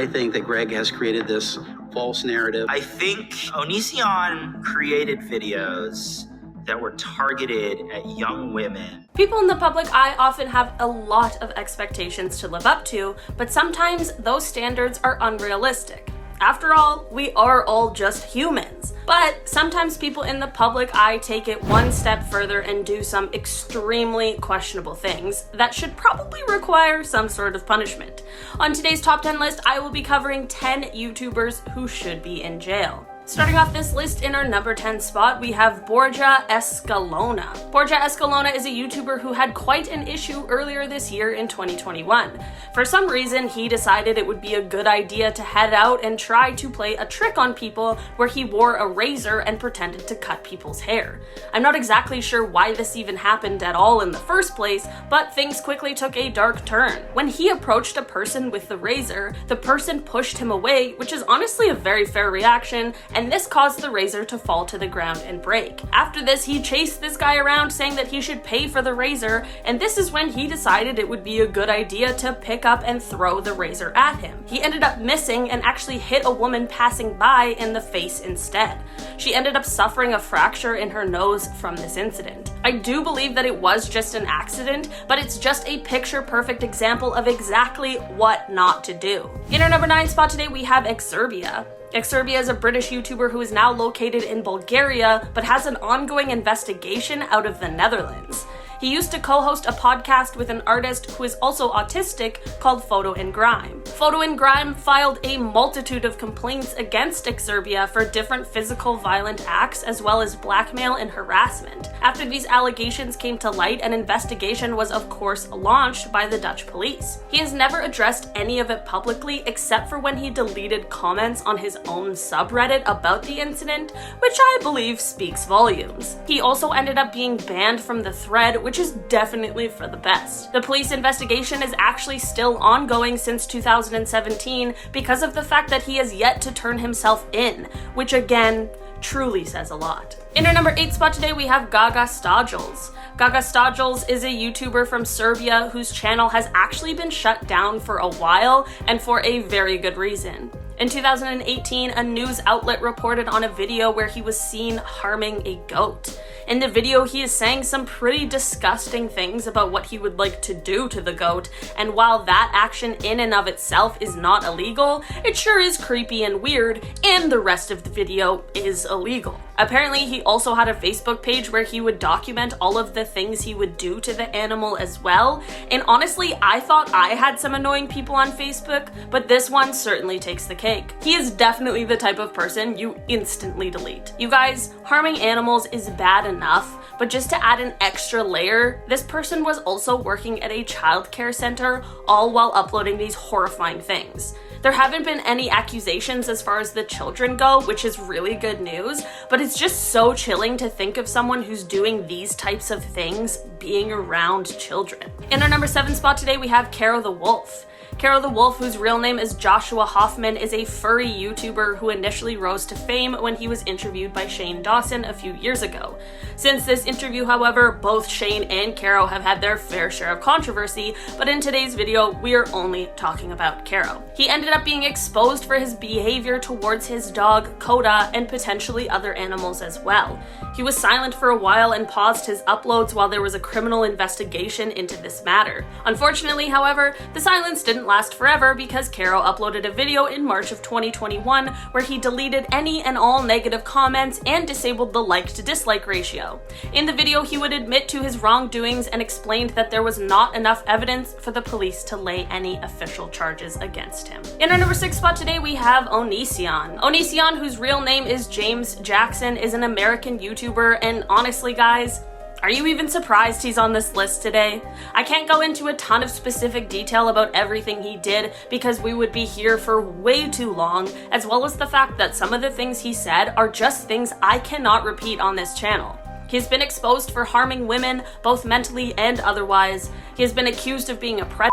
I think that Greg has created this false narrative. I think Onision created videos that were targeted at young women. People in the public eye often have a lot of expectations to live up to, but sometimes those standards are unrealistic. After all, we are all just humans. But sometimes people in the public eye take it one step further and do some extremely questionable things that should probably require some sort of punishment. On today's top 10 list, I will be covering 10 YouTubers who should be in jail. Starting off this list in our number 10 spot, we have Borja Escalona. Borja Escalona is a YouTuber who had quite an issue earlier this year in 2021. For some reason, he decided it would be a good idea to head out and try to play a trick on people where he wore a razor and pretended to cut people's hair. I'm not exactly sure why this even happened at all in the first place, but things quickly took a dark turn. When he approached a person with the razor, the person pushed him away, which is honestly a very fair reaction, and this caused the razor to fall to the ground and break. After this, he chased this guy around saying that he should pay for the razor, and this is when he decided it would be a good idea to pick up and throw the razor at him. He ended up missing and actually hit a woman passing by in the face instead. She ended up suffering a fracture in her nose from this incident. I do believe that it was just an accident, but it's just a picture-perfect example of exactly what not to do. In our number 9 spot today, we have Exobia. Exobia is a British YouTuber who is now located in Bulgaria, but has an ongoing investigation out of the Netherlands. He used to co-host a podcast with an artist who is also autistic called Photo and Grime. Photo and Grime filed a multitude of complaints against Exobia for different physical violent acts as well as blackmail and harassment. After these allegations came to light, an investigation was of course launched by the Dutch police. He has never addressed any of it publicly except for when he deleted comments on his own subreddit about the incident, which I believe speaks volumes. He also ended up being banned from the thread, which is definitely for the best. The police investigation is actually still ongoing since 2017 because of the fact that he has yet to turn himself in, which again, truly says a lot. In our number 8 spot today, we have Gaga Stodgels. Gaga Stodgels is a YouTuber from Serbia whose channel has actually been shut down for a while and for a very good reason. In 2018, a news outlet reported on a video where he was seen harming a goat. In the video, he is saying some pretty disgusting things about what he would like to do to the goat, and while that action in and of itself is not illegal, it sure is creepy and weird, and the rest of the video is illegal. Apparently, he also had a Facebook page where he would document all of the things he would do to the animal as well, and honestly, I thought I had some annoying people on Facebook, but this one certainly takes the cake. He is definitely the type of person you instantly delete. You guys, harming animals is bad enough, but just to add an extra layer, this person was also working at a childcare center, all while uploading these horrifying things. There haven't been any accusations as far as the children go, which is really good news, but it's just so chilling to think of someone who's doing these types of things being around children. In our number 7 spot today, we have Caro the Wolf. Caro the Wolf, whose real name is Joshua Hoffman, is a furry YouTuber who initially rose to fame when he was interviewed by Shane Dawson a few years ago. Since this interview, however, both Shane and Caro have had their fair share of controversy, but in today's video, we are only talking about Caro. He ended up being exposed for his behavior towards his dog, Coda, and potentially other animals as well. He was silent for a while and paused his uploads while there was a criminal investigation into this matter. Unfortunately, however, the silence didn't last forever because Caro uploaded a video in March of 2021 where he deleted any and all negative comments and disabled the like to dislike ratio. In the video, he would admit to his wrongdoings and explained that there was not enough evidence for the police to lay any official charges against him. In our number 6 spot today, we have Onision. Onision, whose real name is James Jackson, is an American YouTuber, and honestly guys, are you even surprised he's on this list today? I can't go into a ton of specific detail about everything he did because we would be here for way too long, as well as the fact that some of the things he said are just things I cannot repeat on this channel. He's been exposed for harming women, both mentally and otherwise. He has been accused of being a predator,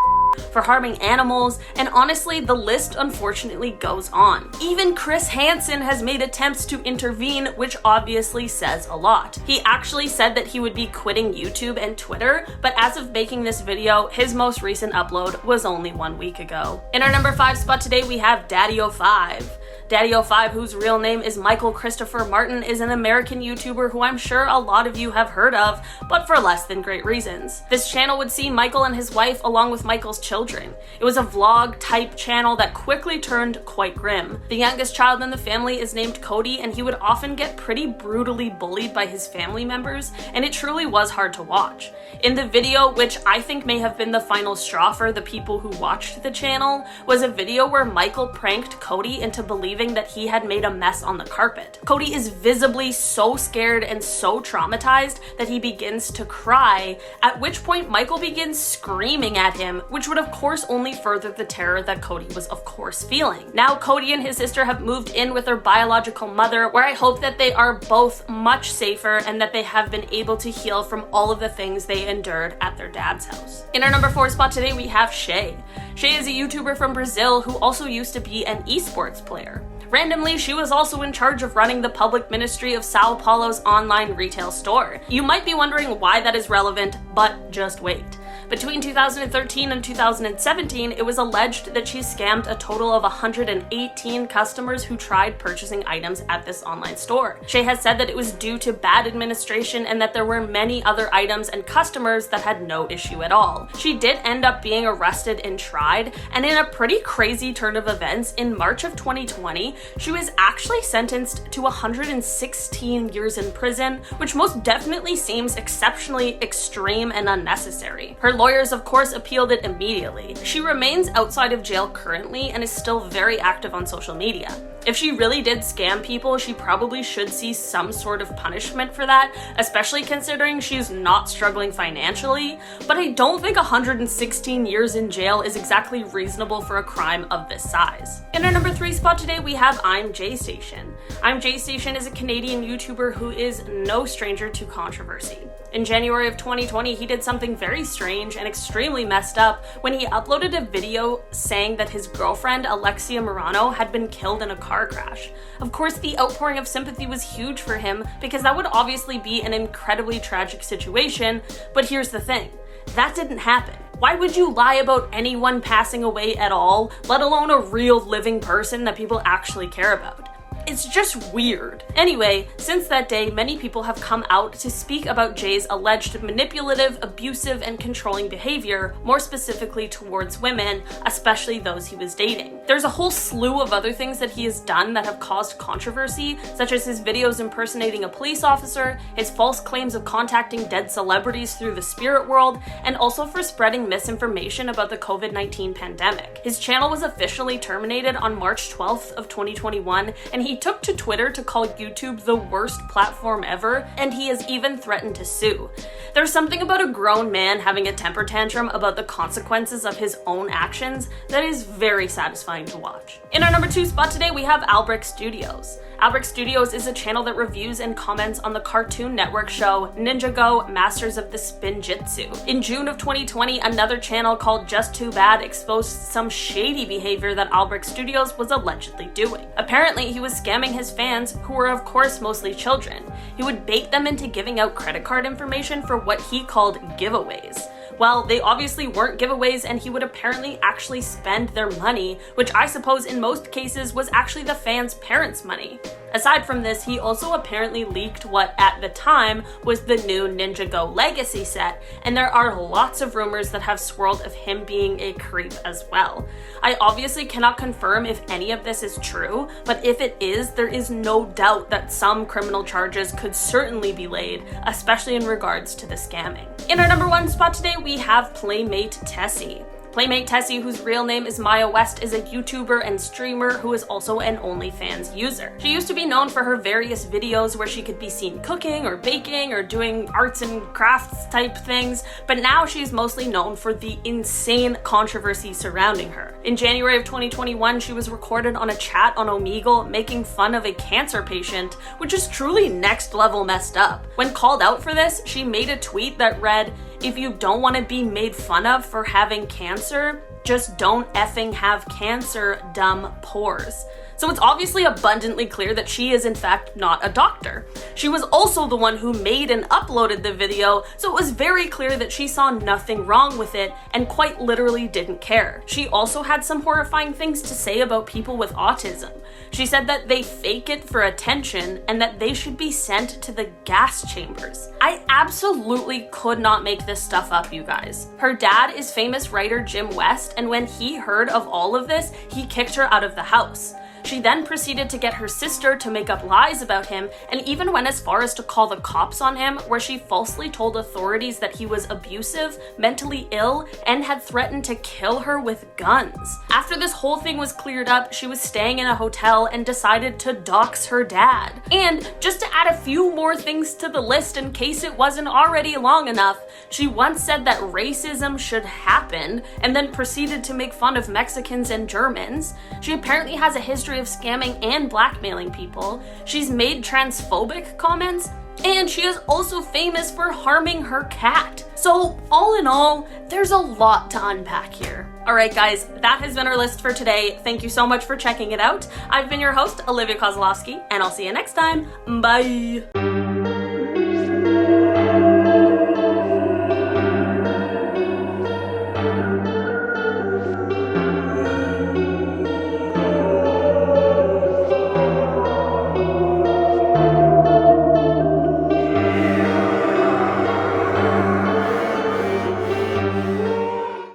for harming animals, and honestly, the list unfortunately goes on. Even Chris Hansen has made attempts to intervene, which obviously says a lot. He actually said that he would be quitting YouTube and Twitter, but as of making this video, his most recent upload was only 1 week ago. In our number 5 spot today, we have Daddy05. Daddy05, whose real name is Michael Christopher Martin, is an American YouTuber who I'm sure a lot of you have heard of, but for less than great reasons. This channel would see Michael and his wife along with Michael's children. It was a vlog type channel that quickly turned quite grim. The youngest child in the family is named Cody, and he would often get pretty brutally bullied by his family members, and it truly was hard to watch. In the video, which I think may have been the final straw for the people who watched the channel, was a video where Michael pranked Cody into believing that he had made a mess on the carpet. Cody is visibly so scared and so traumatized that he begins to cry, at which point Michael begins screaming at him, which would of course only further the terror that Cody was of course feeling. Now Cody and his sister have moved in with their biological mother, where I hope that they are both much safer and that they have been able to heal from all of the things they endured at their dad's house. In our number 4 spot today, we have Shae. Shae is a YouTuber from Brazil who also used to be an esports player. Randomly, she was also in charge of running the public ministry of Sao Paulo's online retail store. You might be wondering why that is relevant, but just wait. Between 2013 and 2017, it was alleged that she scammed a total of 118 customers who tried purchasing items at this online store. Shae has said that it was due to bad administration and that there were many other items and customers that had no issue at all. She did end up being arrested and tried, and in a pretty crazy turn of events, in March of 2020, she was actually sentenced to 116 years in prison, which most definitely seems exceptionally extreme and unnecessary. Her lawyers, of course, appealed it immediately. She remains outside of jail currently and is still very active on social media. If she really did scam people, she probably should see some sort of punishment for that, especially considering she's not struggling financially, but I don't think 116 years in jail is exactly reasonable for a crime of this size. In our number 3 spot today, we have Jstation. Jstation is a Canadian YouTuber who is no stranger to controversy. In January of 2020, he did something very strange and extremely messed up when he uploaded a video saying that his girlfriend, Alexia Morano, had been killed in a car crash. Of course, the outpouring of sympathy was huge for him because that would obviously be an incredibly tragic situation, but here's the thing. That didn't happen. Why would you lie about anyone passing away at all, let alone a real living person that people actually care about? It's just weird. Anyway, since that day, many people have come out to speak about Jay's alleged manipulative, abusive, and controlling behavior, more specifically towards women, especially those he was dating. There's a whole slew of other things that he has done that have caused controversy, such as his videos impersonating a police officer, his false claims of contacting dead celebrities through the spirit world, and also for spreading misinformation about the COVID-19 pandemic. His channel was officially terminated on March 12th of 2021, and he took to Twitter to call YouTube the worst platform ever, and he has even threatened to sue. There's something about a grown man having a temper tantrum about the consequences of his own actions that is very satisfying to watch. In our number 2 spot today, we have Albrecht Studios. Albrecht Studios is a channel that reviews and comments on the Cartoon Network show Ninjago Masters of the Spinjitzu. In June of 2020, another channel called Just Too Bad exposed some shady behavior that Albrecht Studios was allegedly doing. Apparently, he was scamming his fans, who were of course mostly children. He would bait them into giving out credit card information for what he called giveaways. Well, they obviously weren't giveaways, and he would apparently actually spend their money, which I suppose in most cases was actually the fans' parents' money. Aside from this, he also apparently leaked what at the time was the new Ninjago Legacy set, and there are lots of rumors that have swirled of him being a creep as well. I obviously cannot confirm if any of this is true, but if it is, there is no doubt that some criminal charges could certainly be laid, especially in regards to the scamming. In our number 1 spot today, we have Playmate Jessie. Playmate Jessie, whose real name is Maya West, is a YouTuber and streamer who is also an OnlyFans user. She used to be known for her various videos where she could be seen cooking or baking or doing arts and crafts type things, but now she's mostly known for the insane controversy surrounding her. In January of 2021, she was recorded on a chat on Omegle making fun of a cancer patient, which is truly next level messed up. When called out for this, she made a tweet that read, if you don't want to be made fun of for having cancer, just don't effing have cancer, dumb pores. So it's obviously abundantly clear that she is in fact not a doctor. She was also the one who made and uploaded the video, so it was very clear that she saw nothing wrong with it and quite literally didn't care. She also had some horrifying things to say about people with autism. She said that they fake it for attention and that they should be sent to the gas chambers. I absolutely could not make this stuff up, you guys. Her dad is famous writer Jim West, and when he heard of all of this, he kicked her out of the house. She then proceeded to get her sister to make up lies about him and even went as far as to call the cops on him, where she falsely told authorities that he was abusive, mentally ill, and had threatened to kill her with guns. After this whole thing was cleared up, she was staying in a hotel and decided to dox her dad. And just to add a few more things to the list in case it wasn't already long enough, she once said that racism should happen and then proceeded to make fun of Mexicans and Germans. She apparently has a history of scamming and blackmailing people. She's made transphobic comments, and she is also famous for harming her cat. So all in all, there's a lot to unpack here. Alright guys, that has been our list for today. Thank you so much for checking it out. I've been your host, Olivia Kozlowski, and I'll see you next time. Bye!